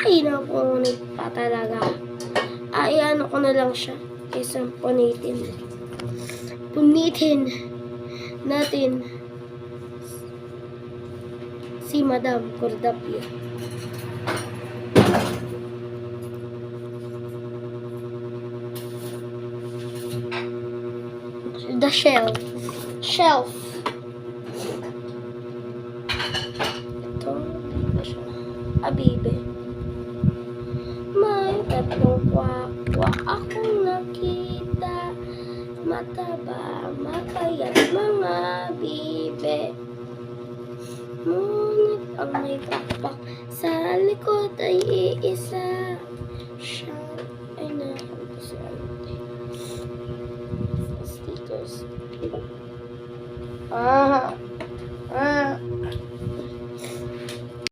Ay, napunit pa talaga. Ay, ano ko na lang siya. Kaysa punitin. Punitin natin si Madam Cordapia. The shelf. Ito, Abibe. May tatlong kwak-kwak akong nakita. Mataba, makayat mga bibe. Ngunit ang may pakpak sa likod ay iisa. Siya ay nakakita sa stickers.